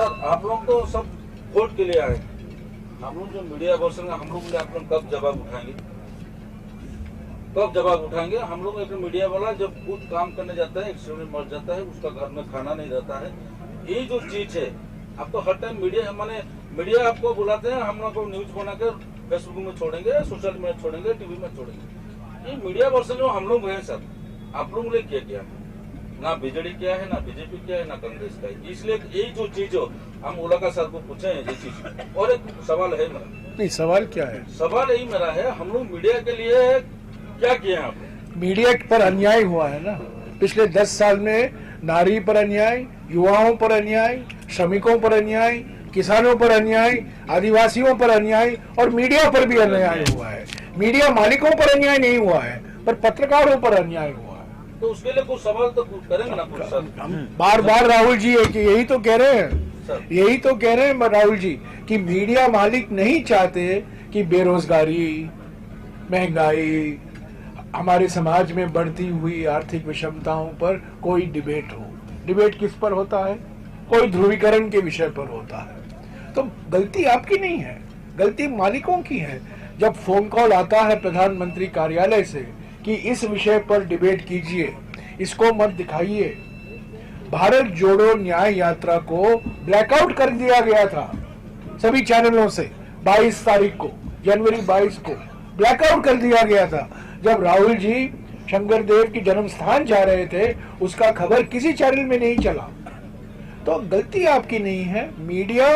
Sir आप लोग तो सब वोट के लिए आए, हम लोग जो मीडिया पर्सन है, हम लोग आप लोग कब जवाब उठाएंगे, कब जवाब उठाएंगे? हम लोग एक मीडिया वाला जब खुद काम करने जाता है, एक्सीडेंट मर जाता है, उसका घर में खाना नहीं रहता है, ये जो चीज है आप तो हर टाइम मीडिया माने मीडिया आपको बुलाते हैं, हम लोग को न्यूज बनाकर फेसबुक में छोड़ेंगे, सोशल मीडिया छोड़ेंगे, टीवी में छोड़ेंगे। ये मीडिया पर्सन जो हम लोग हैं सर, आप लोग ने क्या किया? ना बीजेडी क्या है, ना बीजेपी क्या है, ना कांग्रेस का है। इसलिए यही जो चीज हो हम ओला का सर को पूछे हैं ये चीज। और एक सवाल है मेरा। नहीं, सवाल क्या है? सवाल यही मेरा है, हम लोग मीडिया के लिए क्या किए हैं आपने? मीडिया पर अन्याय हुआ है ना पिछले 10 साल में। नारी पर अन्याय, युवाओं पर अन्याय, श्रमिकों पर अन्याय, किसानों पर अन्याय, आदिवासियों पर अन्याय और मीडिया पर भी अन्याय हुआ है। मीडिया मालिकों पर अन्याय नहीं हुआ है, पर पत्रकारों पर अन्याय हुआ है। तो उसके लिए कुछ सवाल तो करेंगे ना कुछ सर। बार बार राहुल जी यही तो कह रहे हैं, यही तो कह रहे हैं राहुल जी कि मीडिया मालिक नहीं चाहते कि बेरोजगारी, महंगाई, हमारे समाज में बढ़ती हुई आर्थिक विषमताओं पर कोई डिबेट हो। डिबेट किस पर होता है? कोई ध्रुवीकरण के विषय पर होता है। तो गलती आपकी नहीं है, गलती मालिकों की है। जब फोन कॉल आता है प्रधानमंत्री कार्यालय से कि इस विषय पर डिबेट कीजिए, इसको मत दिखाइए। भारत जोड़ो न्याय यात्रा को ब्लैकआउट कर दिया गया था सभी चैनलों से। 22 तारीख को, जनवरी 22 को ब्लैकआउट कर दिया गया था। जब राहुल जी शंकर देव की जन्म स्थान जा रहे थे, उसका खबर किसी चैनल में नहीं चला। तो गलती आपकी नहीं है। मीडिया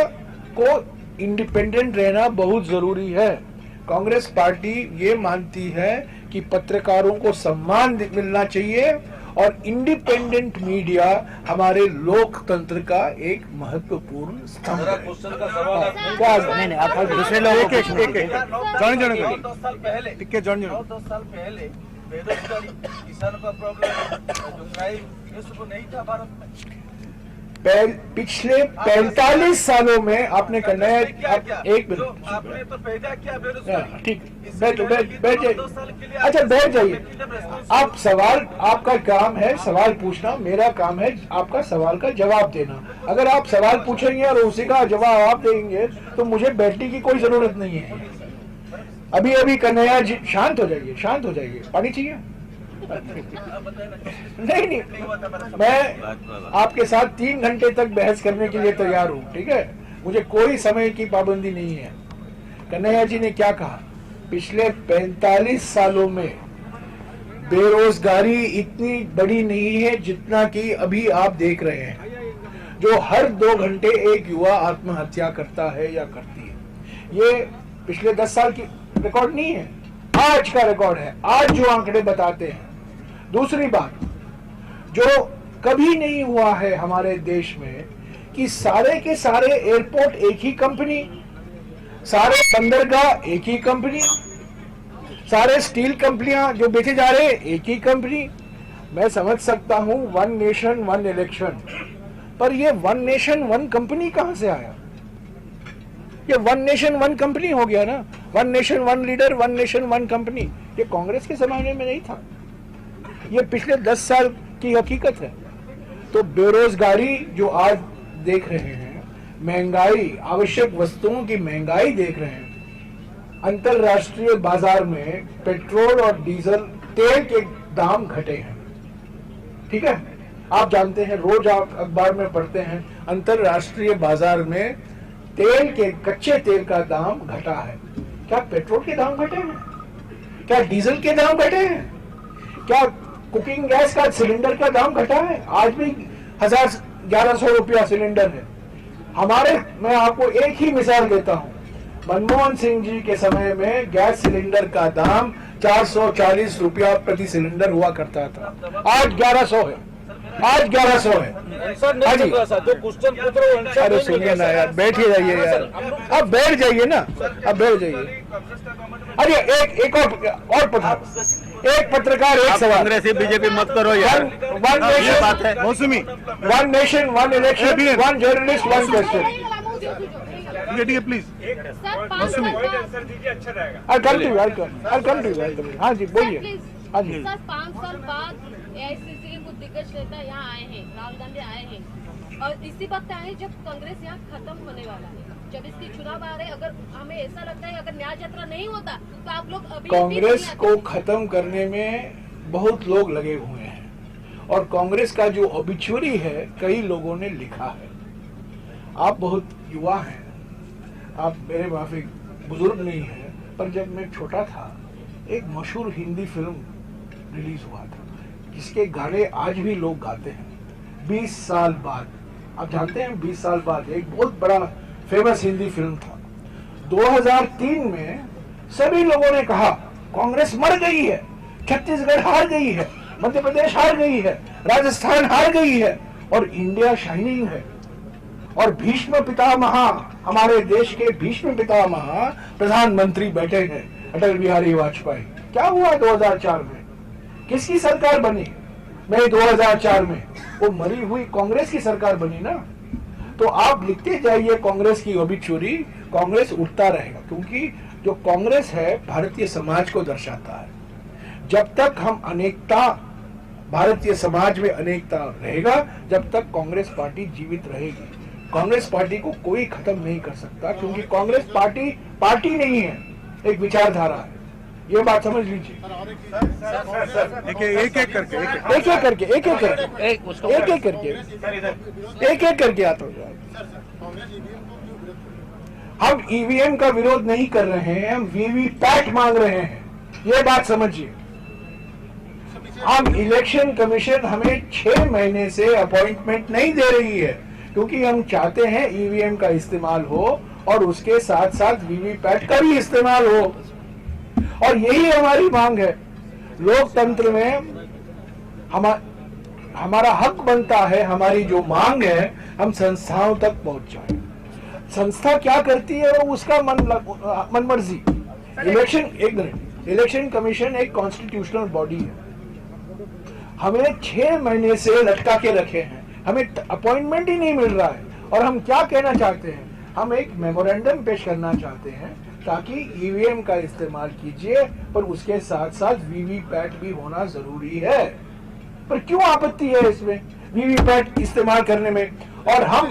को इंडिपेंडेंट रहना बहुत जरूरी है। कांग्रेस पार्टी ये मानती है कि पत्रकारों को सम्मान मिलना चाहिए और इंडिपेंडेंट मीडिया हमारे लोकतंत्र का एक महत्वपूर्ण स्तंभ है। नहीं, आप दूसरे लोगों के बेरोजगारी, किसानों का प्रॉब्लम नहीं था भारत में। पिछले 45 सालों में आपने करना है। एक मिनट, आपने तो पैदा किया बेरोजगारी। ठीक, बैठ जाइए। अच्छा, बैठ जाइए। आप सवाल, आपका काम है सवाल पूछना, मेरा काम है आपका सवाल का जवाब देना। अगर आप सवाल पूछेंगे और उसी का जवाब आप देंगे तो मुझे बैठने की कोई जरूरत नहीं है। अभी अभी कन्हैया जी शांत हो जाइए, शांत हो जाइए। पानी चाहिए? नहीं, मैं आपके साथ 3 घंटे तक बहस करने के लिए तैयार हूँ, ठीक है? मुझे कोई समय की पाबंदी नहीं है। कन्हैया जी ने क्या कहा? पिछले 45 सालों में बेरोजगारी इतनी बड़ी नहीं है जितना कि अभी आप देख रहे हैं, जो हर 2 घंटे एक युवा आत्महत्या करता है या करती है। ये पिछले 10 साल की रिकॉर्ड नहीं है, आज का रिकॉर्ड है, आज जो आंकड़े बताते हैं। दूसरी बात, जो कभी नहीं हुआ है हमारे देश में कि सारे के सारे एयरपोर्ट एक ही कंपनी, सारे बंदरगाह एक ही कंपनी, सारे स्टील कंपनियां जो बेचे जा रहे हैं एक ही कंपनी। मैं समझ सकता हूं 1 नेशन 1 इलेक्शन, पर ये 1 नेशन 1 कंपनी कहां से आया? ये 1 नेशन 1 कंपनी हो गया ना। 1 नेशन 1 लीडर, 1 नेशन 1 कंपनी। ये कांग्रेस के जमाने में नहीं था, ये पिछले 10 साल की हकीकत है। तो बेरोजगारी जो आज देख रहे हैं, महंगाई, आवश्यक वस्तुओं की महंगाई देख रहे हैं। अंतरराष्ट्रीय बाजार में पेट्रोल और डीजल तेल के दाम घटे हैं, ठीक है? आप जानते हैं, रोज आप अखबार में पढ़ते हैं, अंतरराष्ट्रीय बाजार में तेल के, कच्चे तेल का दाम घटा है। क्या पेट्रोल के दाम घटे हैं? क्या डीजल के दाम घटे हैं? क्या कुकिंग गैस का सिलेंडर का दाम घटा है? आज भी 1100 रुपया सिलेंडर है हमारे। मैं आपको एक ही मिसाल देता हूं, मनमोहन सिंह जी के समय में गैस सिलेंडर का दाम 440 रुपया प्रति सिलेंडर हुआ करता था, आज 1100 है। आज 1100 है। जो क्वेश्चन पूछ रहे हो, अरे सुनिए ना यार, बैठिए जाइए यार, अब बैठ जाइए ना, अब बैठ जाइए। अरे एक और एक पत्रकार एक सवाल। कांग्रेस बीजेपी मत करो यार, ये बात है मौसमी। 1 nation 1 election, 1 journalist 1 question. Please मौसमी अच्छा रहेगा। हाँ जी, बोलिए। हाँ जी, सर 5 साल बाद एआईसीसी के कुछ दिग्गज नेता यहाँ आए हैं, राहुल गांधी आए हैं, और इसी वक्त आए जब कांग्रेस यहाँ खत्म होने वाला है, जब इसकी चुनाव आ रहे, अगर हमें ऐसा लगता है अगर न्याय यात्रा नहीं होता तो आप लोग अभी कांग्रेस को खत्म करने में बहुत लोग लगे हुए हैं और कांग्रेस का जो ऑबिचुअरी है कई लोगों ने लिखा है। आप बहुत युवा हैं, आप मेरे माफिक बुजुर्ग नहीं हैं, पर जब मैं छोटा था एक मशहूर हिंदी फिल्म रिलीज हुआ था जिसके गाने आज भी लोग गाते हैं, 20 साल बाद। आप जानते हैं 20 साल बाद एक बहुत बड़ा फेमस हिंदी फिल्म था। 2003 में सभी लोगों ने कहा कांग्रेस मर गई है, छत्तीसगढ़ हार गई है, मध्य प्रदेश हार गई है, राजस्थान हार गई है और इंडिया शाइनिंग है। और भीष्म पितामह, हमारे देश के भीष्म पितामह प्रधानमंत्री बैठे हैं अटल बिहारी वाजपेयी। क्या हुआ 2004 में? किसकी सरकार बनी? मैं 2004 में वो मरी हुई कांग्रेस की सरकार बनी ना। तो आप लिखते जाइए कांग्रेस की ओबिचुरी, कांग्रेस उठता रहेगा, क्योंकि जो कांग्रेस है भारतीय समाज को दर्शाता है। जब तक हम अनेकता, भारतीय समाज में अनेकता रहेगा, जब तक कांग्रेस पार्टी जीवित रहेगी। कांग्रेस पार्टी को कोई खत्म नहीं कर सकता, क्योंकि कांग्रेस पार्टी नहीं है, एक विचारधारा है। ये बात समझ लीजिए। देखिए एक एक करके आता हूँ। हम ईवीएम का विरोध नहीं कर रहे हैं, हम वीवीपैट मांग रहे हैं। ये बात समझिए। हम इलेक्शन कमीशन हमें 6 महीने से अपॉइंटमेंट नहीं दे रही है, क्योंकि हम चाहते हैं ईवीएम का इस्तेमाल हो और उसके साथ साथ वीवीपैट का भी इस्तेमाल हो, और यही हमारी मांग है। लोकतंत्र में हमारा हक बनता है, हमारी जो मांग है हम संस्थाओं तक पहुंच जाए। संस्था क्या करती है वो उसका मन मर्जी। इलेक्शन कमीशन एक कॉन्स्टिट्यूशनल बॉडी है। हमें 6 महीने से लटका के रखे हैं, हमें अपॉइंटमेंट ही नहीं मिल रहा है। और हम क्या कहना चाहते हैं? हम एक मेमोरेंडम पेश करना चाहते हैं ताकि ईवीएम का इस्तेमाल कीजिए, पर उसके साथ साथ वीवीपैट भी होना जरूरी है। पर क्यों आपत्ति है इसमें वीवीपैट इस्तेमाल करने में? और हम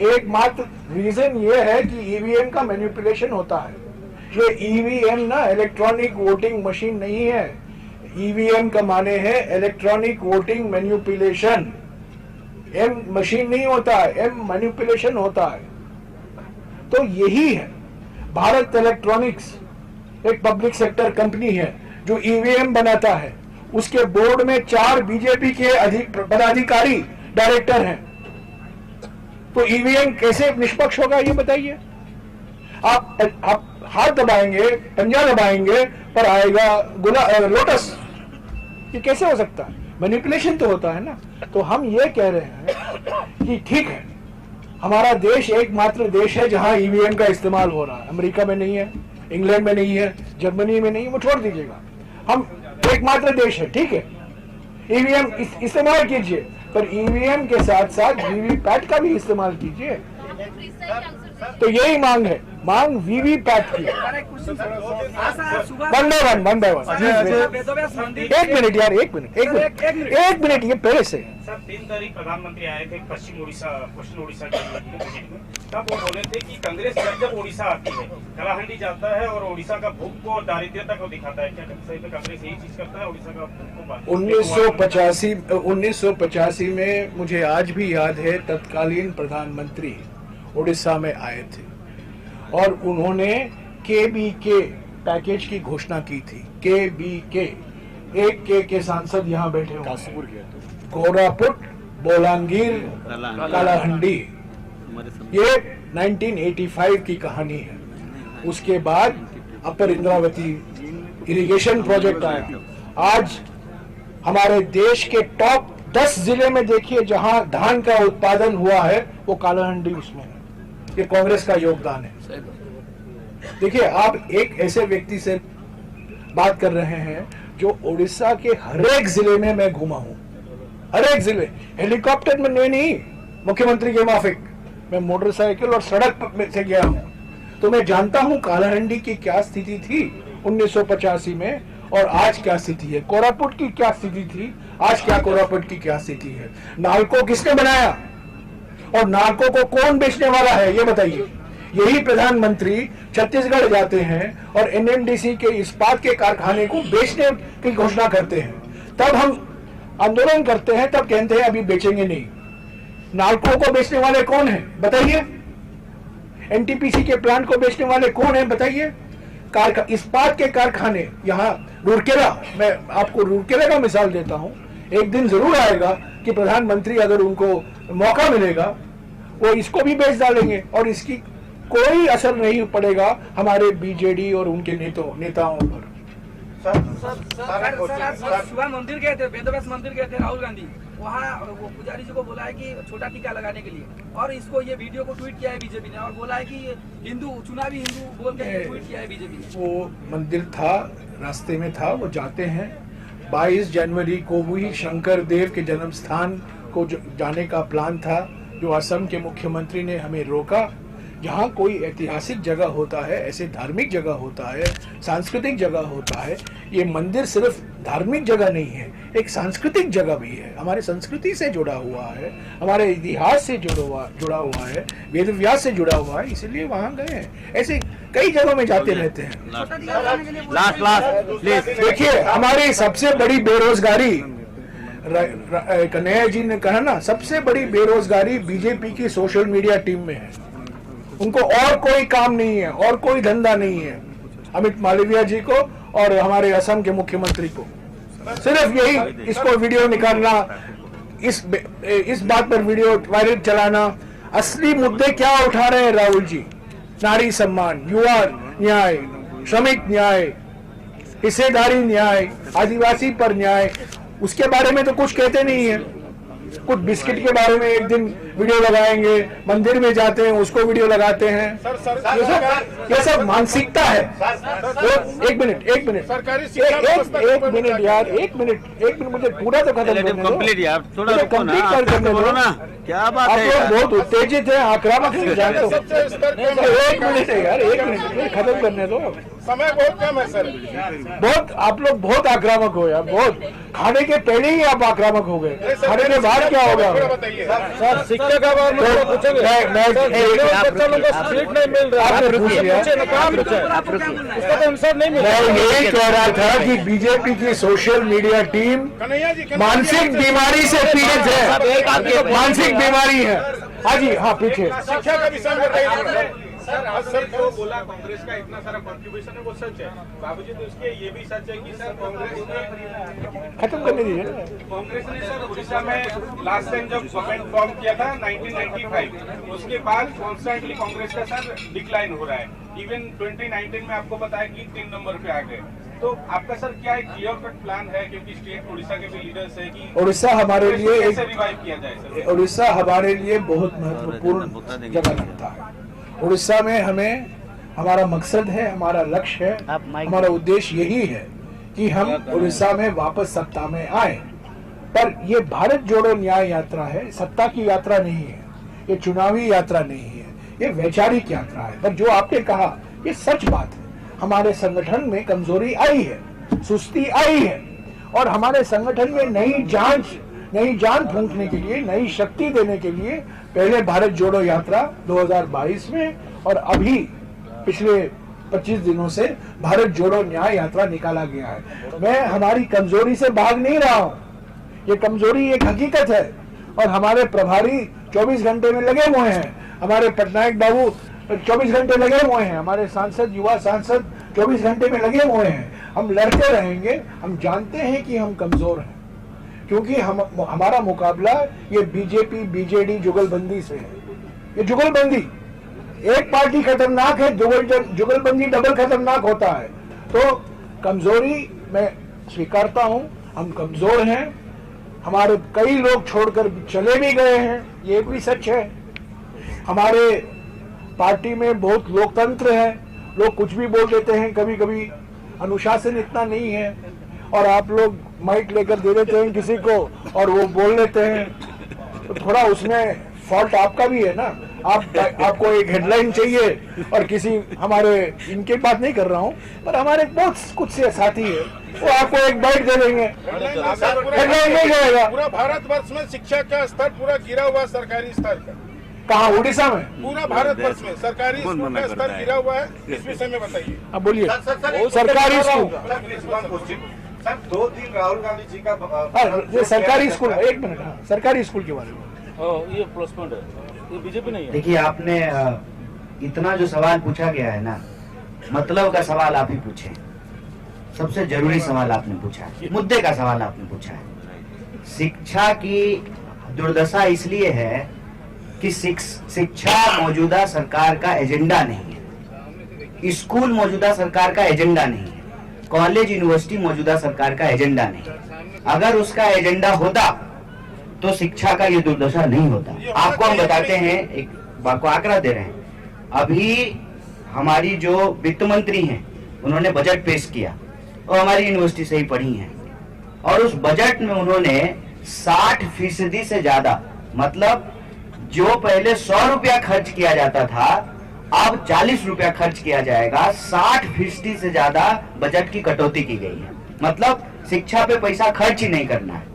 एकमात्र रीजन ये है कि ईवीएम का मैनिपुलेशन होता है। ये ईवीएम ना इलेक्ट्रॉनिक वोटिंग मशीन नहीं है। ईवीएम का माने है electronic voting manipulation. M machine नहीं होता है, एम मैनिपुलेशन होता है। तो यही है। भारत इलेक्ट्रॉनिक्स एक पब्लिक सेक्टर कंपनी है जो ईवीएम बनाता है। उसके बोर्ड में 4 बीजेपी के पदाधिकारी डायरेक्टर हैं। तो ईवीएम कैसे निष्पक्ष होगा ये बताइए? आप हाथ दबाएंगे, पंजा दबाएंगे, पर आएगा लोटस। ये कैसे हो सकता है? मैनिपुलेशन तो होता है ना। तो हम ये कह रहे हैं कि ठीक है, हमारा देश एकमात्र देश है जहां ईवीएम का इस्तेमाल हो रहा है। अमेरिका में नहीं है, इंग्लैंड में नहीं है, जर्मनी में नहीं है, वो छोड़ दीजिएगा। हम एकमात्र देश है, ठीक है। ईवीएम इस्तेमाल कीजिए, पर ईवीएम के साथ साथ वीवीपैट का भी इस्तेमाल कीजिए। तो यही मांग है, मांग वीवीपैट की। One by one. एक मिनट यार, एक मिनट ये पहले से। सर 3 तारीख प्रधानमंत्री आए थे पश्चिम उड़ीसा के, तब वो बोले थे कि कांग्रेस जब उड़ीसा आती है, कलाहंडी जाता है और उड़ीसा का भूख को और दारिद्र्यता को दिखाता है। क्या सही में कांग्रेस यही चीज करता है? उड़ीसा का भूख को 1985 में मुझे आज भी याद है, तत्कालीन प्रधानमंत्री उड़ीसा में आए थे और उन्होंने KBK पैकेज की घोषणा की थी। KBK, एक के सांसद यहाँ बैठे हुए हैं, कोरापुट, बोलांगीर, कालाहंडी। ये 1985 की कहानी है। उसके बाद अपर इंद्रावती इरिगेशन प्रोजेक्ट आया। आज हमारे देश के टॉप 10 जिले में देखिए जहां धान का उत्पादन हुआ है, वो कालाहंडी उसमें है। ये कांग्रेस का योगदान है। देखिए, आप एक ऐसे व्यक्ति से बात कर रहे हैं जो उड़ीसा के हर एक जिले में मैं घूमा हूं, हर एक जिले। हेलीकॉप्टर में नहीं, मुख्यमंत्री के माफिक, मैं मोटरसाइकिल और सड़क में से गया हूं। तो मैं जानता हूं कालाहंडी की क्या स्थिति थी 1985 में और आज क्या स्थिति है, कोरापुट की क्या स्थिति थी, आज क्या कोरापुट की क्या स्थिति है, नालको किसने बनाया और नालको को कौन बेचने वाला है, ये बताइए। यही प्रधानमंत्री छत्तीसगढ़ जाते हैं और एनएमडीसी के इस्पात के कारखाने को बेचने की घोषणा करते हैं, तब हम आंदोलन करते हैं, तब कहते हैं अभी बेचेंगे नहीं। नालको को बेचने वाले कौन हैं बताइए, एनटीपीसी के प्लांट को बेचने वाले कौन हैं बताइए। इस्पात के कारखाने यहाँ रूरकेला, मैं आपको रूरकेला का मिसाल देता हूँ, एक दिन जरूर आएगा कि प्रधानमंत्री अगर उनको मौका मिलेगा वो इसको भी बेच डालेंगे और इसकी कोई असर नहीं पड़ेगा हमारे बीजेडी और उनके नेताओं पर। सर सुबह मंदिर गए थे, वेदव्यास मंदिर गए थे राहुल गांधी, वहाँ वो पुजारी जी को बोला है कि छोटा टीका लगाने के लिए, और इसको ये वीडियो को ट्वीट किया है बीजेपी ने और बोला है कि हिंदू चुनावी हिंदू बोल के ट्वीट किया है बीजेपी ने। वो मंदिर था, रास्ते में था, वो जाते हैं। 22 जनवरी को भी शंकर देव के जन्म स्थान को जाने का प्लान था, जो असम के मुख्यमंत्री ने हमें रोका। जहाँ कोई ऐतिहासिक जगह होता है, ऐसे धार्मिक जगह होता है, सांस्कृतिक जगह होता है, ये मंदिर सिर्फ धार्मिक जगह नहीं है, एक सांस्कृतिक जगह भी है, हमारे संस्कृति से जुड़ा हुआ है, हमारे इतिहास से जुड़ा हुआ है, वेद व्यास से जुड़ा हुआ है, इसलिए वहाँ गए हैं। ऐसे कई जगहों में जाते रहते हैं। Last please. देखिए, हमारी सबसे बड़ी बेरोजगारी, कन्हैया जी ने कहा ना, सबसे बड़ी बेरोजगारी बीजेपी की सोशल मीडिया टीम में है। उनको और कोई काम नहीं है, और कोई धंधा नहीं है, अमित मालवीय जी को और हमारे असम के मुख्यमंत्री को सिर्फ यही, इसको वीडियो निकालना, इस बात पर वीडियो वायरल चलाना। असली मुद्दे क्या उठा रहे हैं राहुल जी? नारी सम्मान, युवा न्याय, श्रमिक न्याय, हिस्सेदारी न्याय, आदिवासी पर न्याय, उसके बारे में तो कुछ कहते नहीं है। कुछ बिस्किट के बारे में एक दिन वीडियो लगाएंगे, मंदिर में जाते हैं उसको वीडियो लगाते हैं। ये सब मानसिकता है। एक मिनट यार, एक मिनट मुझे पूरा तो खत्म करने दो। कंप्लीट यार, थोड़ा कंप्लीट करने दो ना। क्या बात है आप लोग बहुत उत्तेजित हैं, आक्रामक हैं, जानते हो। एक मिनट है यार, एक मिनट खत्म करने दो, समय बहुत कम है सर। बहुत आप लोग बहुत आक्रामक हो यार, बहुत। खाने के पहले ही आप आक्रामक हो गए, खाने के बाद क्या होगा? सर शिक्षा का बारे में पूछेंगे। बच्चों लोगों को सीट नहीं मिल रहा, आपने पूछ लिया, उसका तो आंसर नहीं मिल मैं यही कह रहा था कि बीजेपी की सोशल मीडिया टीम मानसिक बीमारी से पीड़ित है, मानसिक बीमारी है। हाँ जी, हाँ पीछे। शिक्षा का विषय में बताइए सर। जो बोला कांग्रेस का इतना सारा कंट्रीब्यूशन है वो सच है बाबूजी, तो इसके ये भी सच है कि सर कांग्रेस ने खत्म करने दीजिए ना। कांग्रेस ने सर उड़ीसा में लास्ट टाइम जब गवर्नमेंट फॉर्म किया था 1995, उसके बाद कॉन्स्टेंटली कांग्रेस का सर डिक्लाइन हो रहा है। इवन 2019 में आपको बताया कि 3 नंबर पे आ गए। तो आपका सर क्या एक क्लियर कट प्लान है, क्योंकि स्टेट उड़ीसा के भी लीडर्स है कि उड़ीसा हमारे लिए कैसे रिवाइव किया जाए सर? उड़ीसा हमारे लिए बहुत महत्वपूर्ण जगह लगता है। उड़ीसा में हमें, हमारा मकसद है, हमारा लक्ष्य है, हमारा उद्देश्य यही है कि हम उड़ीसा में वापस सत्ता में आए। पर ये भारत जोड़ो न्याय यात्रा है, सत्ता की यात्रा नहीं है, ये चुनावी यात्रा नहीं है, ये वैचारिक यात्रा है। पर जो आपने कहा ये सच बात है, हमारे संगठन में कमजोरी आई है, सुस्ती आई है, और हमारे संगठन में नई जान फूंकने के लिए, नई शक्ति देने के लिए पहले भारत जोड़ो यात्रा 2022 में और अभी पिछले 25 दिनों से भारत जोड़ो न्याय यात्रा निकाला गया है। मैं हमारी कमजोरी से भाग नहीं रहा हूं, ये कमजोरी एक हकीकत है, और हमारे प्रभारी 24 घंटे में लगे हुए हैं, हमारे पटनायक बाबू 24 घंटे लगे हुए हैं, हमारे सांसद, युवा सांसद 24 घंटे में लगे हुए हैं। हम लड़ते रहेंगे। हम जानते हैं कि हम कमजोर हैं, क्योंकि हमारा मुकाबला ये बीजेपी बीजेडी जुगलबंदी से है। ये जुगलबंदी, एक पार्टी खतरनाक है, जुगलबंदी डबल खतरनाक होता है। तो कमजोरी मैं स्वीकारता हूं, हम कमजोर हैं, हमारे कई लोग छोड़कर चले भी गए हैं, ये भी सच है। हमारे पार्टी में बहुत लोकतंत्र है, लोग कुछ भी बोल देते हैं, कभी कभी अनुशासन इतना नहीं है, और आप लोग माइक लेकर दे देते हैं किसी को और वो बोल लेते हैं, तो थोड़ा उसमें फॉल्ट आपका भी है ना। आपको एक हेडलाइन चाहिए और किसी हमारे इनकी बात नहीं कर रहा हूँ, पर हमारे बहुत कुछ से साथी है, वो आपको एक बाइट दे देंगे, हेडलाइन नहीं जाएगा। पूरा भारतवर्ष में शिक्षा का स्तर पूरा गिरा हुआ सरकारी स्तर का। कहाँ, उड़ीसा में? पूरा भारतवर्ष में सरकारी स्कूल का स्तर गिरा हुआ है, इस विषय में बताइए। अब बोलिए। सरकारी स्कूल सर 2 दिन राहुल गांधी जी का ये सरकारी स्कूल, एक मिनट, सरकारी स्कूल के बारे में ये प्लस पॉइंट है, ये बीजेपी नहीं है। देखिए, आपने इतना जो सवाल पूछा गया है ना, मतलब का सवाल आप ही पूछे, सबसे जरूरी सवाल आपने पूछा है, मुद्दे का सवाल आपने पूछा है। शिक्षा की दुर्दशा इसलिए है कि शिक्षा मौजूदा सरकार का एजेंडा नहीं है, स्कूल मौजूदा सरकार का एजेंडा नहीं है, कॉलेज यूनिवर्सिटी मौजूदा सरकार का एजेंडा नहीं। अगर उसका एजेंडा होता तो शिक्षा का ये दुर्दशा नहीं होता। आपको हम बताते हैं, एक बात को आंकड़ा दे रहे हैं, अभी हमारी जो वित्त मंत्री हैं उन्होंने बजट पेश किया और हमारी यूनिवर्सिटी से ही पढ़ी हैं, और उस बजट में उन्होंने 60% से ज्यादा, मतलब जो पहले 100 रुपया खर्च किया जाता था अब 40 रुपया खर्च किया जाएगा, 60% से ज्यादा बजट की कटौती की गई है। मतलब शिक्षा पे पैसा खर्च ही नहीं करना है।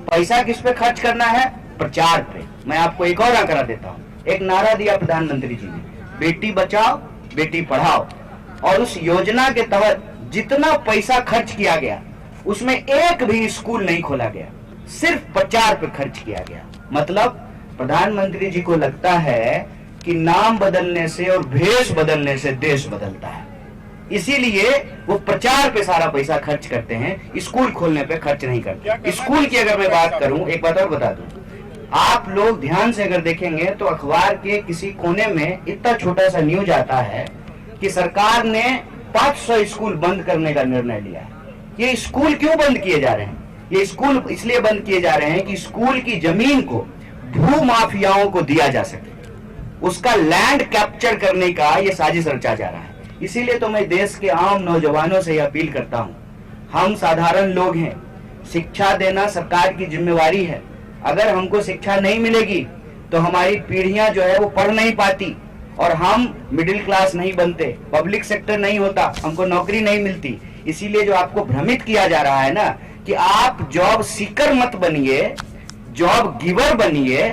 पैसा किस पे खर्च करना है? प्रचार पे। मैं आपको एक और आंकड़ा देता हूँ। एक नारा दिया प्रधानमंत्री जी ने, बेटी बचाओ बेटी पढ़ाओ, और उस योजना के तहत जितना पैसा खर्च किया गया उसमें एक भी स्कूल नहीं खोला गया, सिर्फ प्रचार पे खर्च किया गया। मतलब प्रधानमंत्री जी को लगता है कि नाम बदलने से और भेष बदलने से देश बदलता है, इसीलिए वो प्रचार पे सारा पैसा खर्च करते हैं, स्कूल खोलने पे खर्च नहीं करते। स्कूल की अगर मैं बात करूं, एक बात और बता दूं, आप लोग ध्यान से अगर देखेंगे तो अखबार के किसी कोने में इतना छोटा सा न्यूज आता है कि सरकार ने 500 स्कूल बंद करने का निर्णय लिया है। ये स्कूल क्यों बंद किए जा रहे हैं? ये स्कूल इसलिए बंद किए जा रहे हैं कि स्कूल की जमीन को भू माफियाओं को दिया जा सके, उसका लैंड कैप्चर करने का ये साजिश रचा जा रहा है। इसीलिए तो मैं देश के आम नौजवानों से अपील करता हूं, हम साधारण लोग हैं, शिक्षा देना सरकार की जिम्मेवारी है। अगर हमको शिक्षा नहीं मिलेगी तो हमारी पीढ़ियां जो है वो पढ़ नहीं पाती और हम मिडिल क्लास नहीं बनते, पब्लिक सेक्टर नहीं होता, हमको नौकरी नहीं मिलती। इसीलिए जो आपको भ्रमित किया जा रहा है ना कि आप जॉब सीकर मत बनिए, जॉब गिवर बनिए।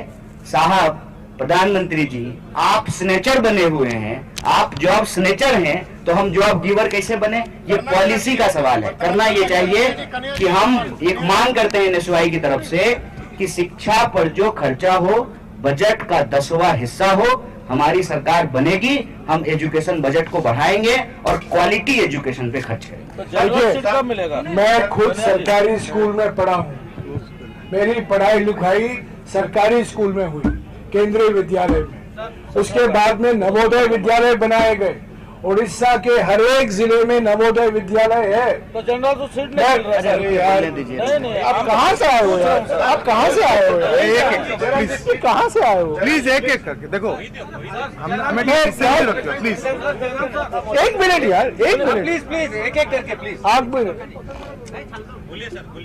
साहब प्रधानमंत्री जी, आप स्नेचर बने हुए हैं, आप जॉब स्नेचर हैं, तो हम जॉब गिवर कैसे बने? ये पॉलिसी का सवाल है। करना ये चाहिए कि हम एक मांग करते हैं एनएसयूआई की तरफ से कि शिक्षा पर जो खर्चा हो बजट का 10वां हिस्सा हो, हमारी सरकार बनेगी, हम एजुकेशन बजट को बढ़ाएंगे और क्वालिटी एजुकेशन पे खर्च करेंगे। तो जनरल सीट कब मिलेगा? मैं खुद सरकारी स्कूल में पढ़ा हूँ, मेरी पढ़ाई लिखाई सरकारी स्कूल में हुई, केंद्रीय विद्यालय में। उसके बाद में नवोदय विद्यालय बनाए गए। उड़ीसा के हर एक जिले में नवोदय विद्यालय है। तो जनरल तो सीट नहीं मिल रहा है यार, नहीं, आप कहाँ से आए हो यार? आप कहाँ से आए हो? एक कहाँ से आए हो? प्लीज एक एक करके देखो, हमें प्लीज एक मिनट यार, एक मिनट प्लीज एक एक करके प्लीज। आप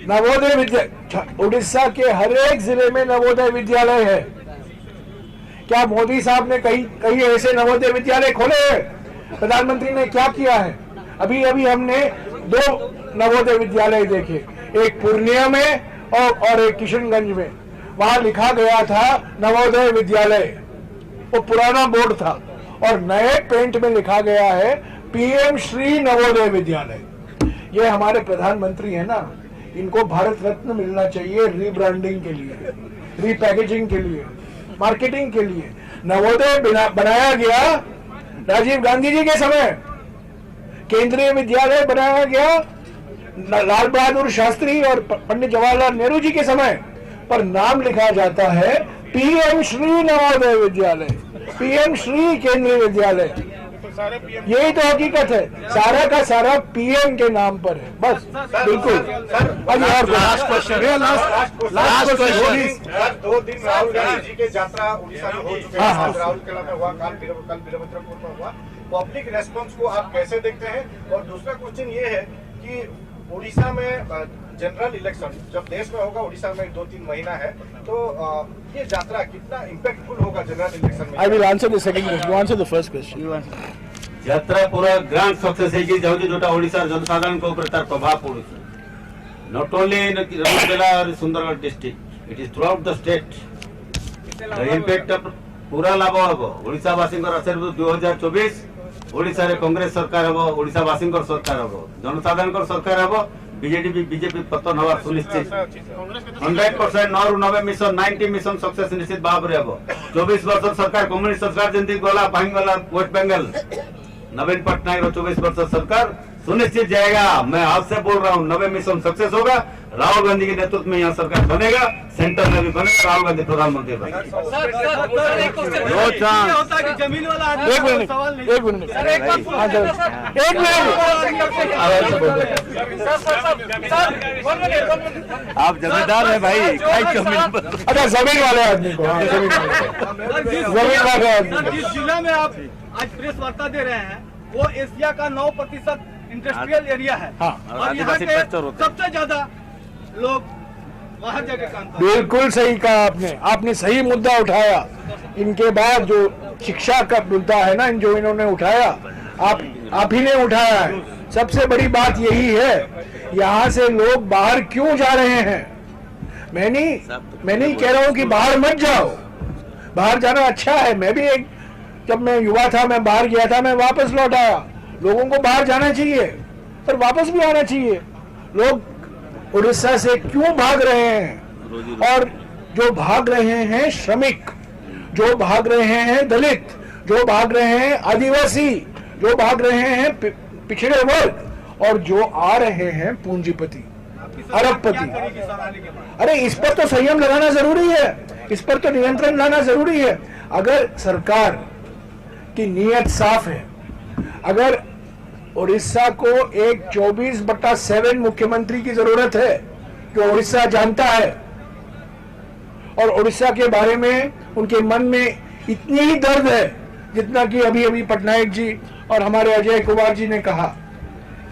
नवोदय विद्यालय, उड़ीसा के हर एक जिले में नवोदय विद्यालय है। क्या मोदी साहब ने कहीं ऐसे नवोदय विद्यालय खोले हैं? प्रधानमंत्री ने क्या किया है? अभी हमने 2 नवोदय विद्यालय देखे, एक पूर्णिया में और एक किशनगंज में। वहां लिखा गया था नवोदय विद्यालय, वो पुराना बोर्ड था, और नए पेंट में लिखा गया है पीएम श्री नवोदय विद्यालय। ये हमारे प्रधानमंत्री है ना, इनको भारत रत्न मिलना चाहिए रीब्रांडिंग के लिए, रीपैकेजिंग के लिए, मार्केटिंग के लिए। नवोदय बनाया गया राजीव गांधी जी के समय, केंद्रीय विद्यालय बनाया गया लाल बहादुर शास्त्री और पंडित जवाहरलाल नेहरू जी के समय, पर नाम लिखा जाता है पीएम श्री नवोदय विद्यालय, पीएम श्री केंद्रीय विद्यालय। यही तो हकीकत है, सारा का सारा पीएम के नाम पर है, बस। बिल्कुल। Last question, last question. 2 दिन राहुल गांधी जी के यात्रा उड़ीसा में हो चुके हैं, राहुल किला में हुआ, कल वीरभद्रपुर में हुआ। पब्लिक रेस्पॉन्स को आप कैसे देखते हैं? और दूसरा क्वेश्चन ये है कि उड़ीसा में जनरल इलेक्शन जब देश में होगा, उड़ीसा में 2-3 महीना है, तो ये यात्रा कितना इम्पैक्टफुल होगा जनरल इलेक्शन में? I will answer the second question. You answer the first question. यात्रा पूरा ग्रांड सक्सेस है कि जोटा ओडिशा जनसाधारण को ऊपर तार प्रभाव पड़ू नॉट ओनली इन राउरकेला और Sundargarh district, it is through out the state the impact पूरा लाभ हम ओडिशावासी आशीर्वाद 2024 ओडिशा रे कांग्रेस सरकार हम, ओडिशावासी सरकार हम, जनसाधारण सरकार हम, बीजेपी पतन हवा सुनिश्चित 100%। 9 मिशन 90 मिशन सक्सेस निश्चित भाव रे हम। 24 वर्ष सरकार कम्युनिस्ट सरकार जंती गला भांग गला वेस्ट बंगाल, नवीन पटनायक 24 वर्ष सरकार सुनिश्चित जाएगा। मैं आज से बोल रहा हूँ 90 मिशन सक्सेस होगा, राहुल गांधी के नेतृत्व में यहाँ सरकार बनेगा, सेंटर में भी बनेगा, राहुल गांधी प्रधानमंत्री बनेगा। जमीन वाला एक मिनट आप जमींदार है भाई, अच्छा जमीन वाले आदमी को, हाँ, जमीन वाले आदमी। जिस जिला में आप आज प्रेस वार्ता दे रहे हैं वो एशिया का 9% इंडस्ट्रियल एरिया है, हाँ। और यहाँ के सबसे ज्यादा लोग वहाँ जाके काम करते हैं। बिल्कुल सही कहा आपने सही मुद्दा उठाया। इनके बाद जो शिक्षा का मुद्दा है ना, जो इन्होंने उठाया, आप ही ने उठाया है। सबसे बड़ी बात यही है, यहाँ से लोग बाहर क्यों जा रहे हैं। मैं नहीं कह रहा हूँ कि बाहर मत जाओ, बाहर जाना अच्छा है। मैं भी जब मैं युवा था मैं बाहर गया था, मैं वापस लौट आया। लोगों को बाहर जाना चाहिए पर वापस भी आना चाहिए। लोग उड़ीसा से क्यों भाग रहे हैं, और जो भाग रहे हैं श्रमिक, जो भाग रहे हैं दलित, जो भाग रहे हैं आदिवासी, जो भाग रहे हैं पिछड़े वर्ग, और जो आ रहे हैं पूंजीपति, अरबपति। अरे इस पर तो संयम लगाना जरूरी है, इस पर तो नियंत्रण लाना जरूरी है। अगर सरकार की नीयत साफ है, अगर उड़ीसा को एक 24/7 मुख्यमंत्री की जरूरत है जो उड़ीसा जानता है, और उड़ीसा के बारे में उनके मन में इतनी ही दर्द है जितना कि अभी पटनायक जी और हमारे अजय कुमार जी ने कहा।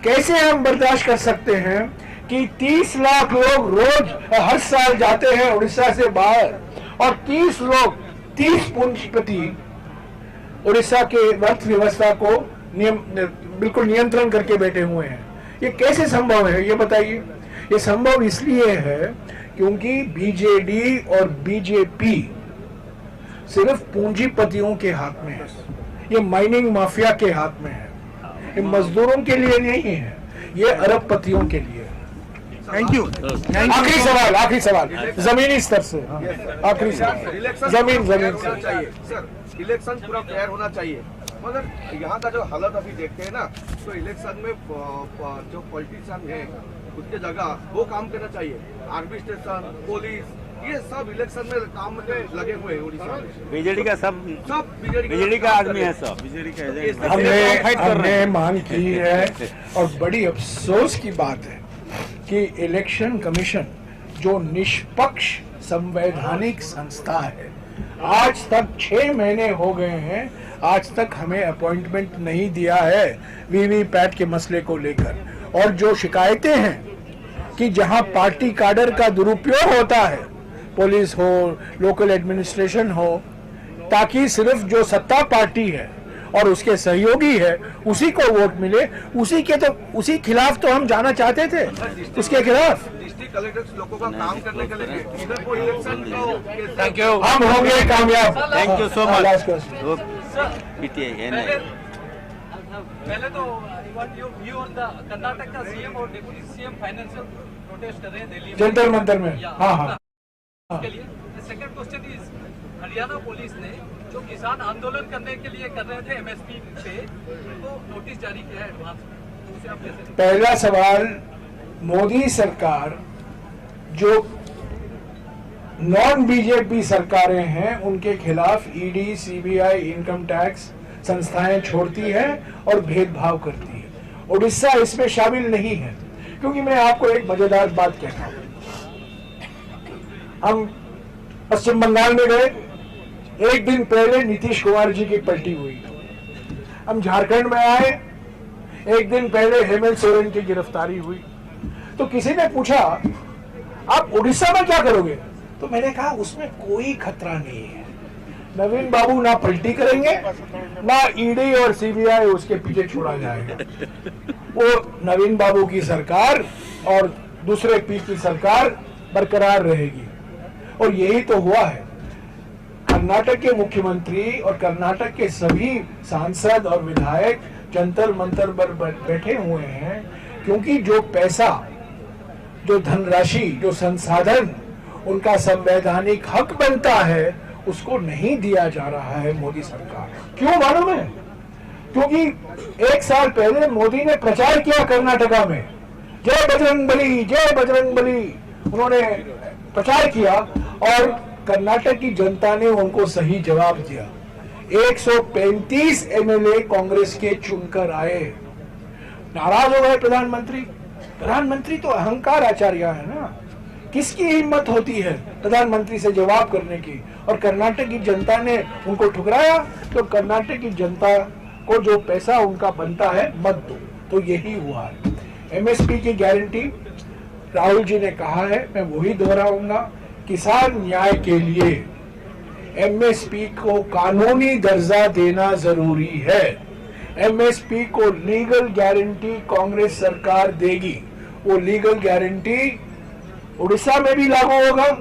कैसे हम बर्दाश्त कर सकते हैं कि 30 लाख लोग रोज हर साल जाते हैं उड़ीसा से बाहर, और 30 पूंजीपति उड़ीसा के अर्थव्यवस्था को बिल्कुल नियंत्रण करके बैठे हुए हैं। ये कैसे संभव है, ये बताइए। ये संभव इसलिए है क्योंकि बीजेडी और बीजेपी सिर्फ पूंजीपतियों के हाथ में है, ये माइनिंग माफिया के हाथ में है, ये मजदूरों के लिए नहीं है, ये अरबपतियों के लिए है। Thank you. आखिरी सवाल जमीनी स्तर से, आखिरी सवाल जमीन से चाहिए सर, इलेक्शन पूरा फेयर होना चाहिए, मगर यहाँ का जो हालत अभी देखते हैं ना, तो इलेक्शन में जो पॉलिटिशियन है उसके जगह वो काम करना चाहिए। आर्मी स्टेशन, पुलिस, ये सब इलेक्शन में काम में लगे हुए हैं उड़ीसा में। बीजेडी का सब बीजेडी का आदमी है, सब बीजेडी का एजेंट। हमने मांग की है, और बड़ी अफसोस की बात है कि इलेक्शन कमीशन जो निष्पक्ष संवैधानिक संस्था है, आज तक 6 महीने हो गए हैं, आज तक हमें अपॉइंटमेंट नहीं दिया है वीवीपैट के मसले को लेकर। और जो शिकायतें हैं कि जहां पार्टी काडर का दुरुपयोग होता है, पुलिस हो, लोकल एडमिनिस्ट्रेशन हो, ताकि सिर्फ जो सत्ता पार्टी है और उसके सहयोगी है उसी को वोट मिले, उसी खिलाफ तो हम जाना चाहते थे, उसके खिलाफ। डिस्ट्रिक्ट कलेक्टर लोगों का काम करने के लिए इधर को इलेक्शन को थैंक यू, हम होंगे कामयाब। Thank you so much. पहले तो व्यू ऑन द कर्नाटक का सीएम और डिप्टी सीएम फाइनेंशियल प्रोटेस्ट कर रहे हैं दिल्ली में, जंतर मंतर में। हाँ। के लिए second question is, Haryana police ने जो किसान आंदोलन करने के लिए कर रहे थे एमएसपी पे, तो नोटिस जारी किया है एडवांस में, उसे आप कैसे? पहला सवाल, मोदी सरकार जो नॉन बीजेपी सरकारें हैं उनके खिलाफ ईडी, सीबीआई, इनकम टैक्स संस्थाएं छोड़ती है और भेदभाव करती है। उड़ीसा इसमें शामिल नहीं है, क्योंकि मैं आपको एक मजेदार बात कहता हूं। हम पश्चिम बंगाल में गए, एक दिन पहले नीतीश कुमार जी की पलटी हुई। हम झारखंड में आए, एक दिन पहले हेमंत सोरेन की गिरफ्तारी हुई। तो किसी ने पूछा आप उड़ीसा में क्या करोगे, तो मैंने कहा उसमें कोई खतरा नहीं है। नवीन बाबू ना पलटी करेंगे, ना ईडी और सीबीआई उसके पीछे छोड़ा जाएगा। वो नवीन बाबू की सरकार और दूसरे पी की सरकार बरकरार रहेगी। और यही तो हुआ है। कर्नाटक के मुख्यमंत्री और कर्नाटक के सभी सांसद और विधायक जंतर मंतर पर बैठे हुए हैं, क्योंकि जो पैसा, जो धनराशि, जो संसाधन उनका संवैधानिक हक बनता है उसको नहीं दिया जा रहा है मोदी सरकार। क्यों मालूम है? क्योंकि 1 साल पहले मोदी ने प्रचार किया कर्नाटका में, जय बजरंग बली, जय बजरंग बली, उन्होंने प्रचार किया और कर्नाटक की जनता ने उनको सही जवाब दिया। 135 एमएलए कांग्रेस के चुनकर आए। नाराज हो गए प्रधानमंत्री। प्रधानमंत्री तो अहंकार आचार्य है ना, किसकी हिम्मत होती है प्रधानमंत्री से जवाब करने की? और कर्नाटक की जनता ने उनको ठुकराया। तो कर्नाटक की जनता को जो पैसा उनका बनता है मत दो। तो यही हुआ है। एमएसपी की गारंटी राहुल जी ने कहा है, मैं वही दोहराऊंगा, किसान न्याय के लिए एमएसपी को कानूनी दर्जा देना जरूरी है। एमएसपी को लीगल गारंटी कांग्रेस सरकार देगी। वो लीगल गारंटी उड़ीसा में भी लागू होगा,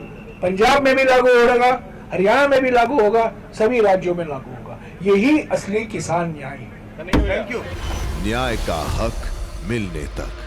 पंजाब में भी लागू होगा, हरियाणा में भी लागू होगा, सभी राज्यों में लागू होगा। यही असली किसान न्याय है। न्याय का हक मिलने तक।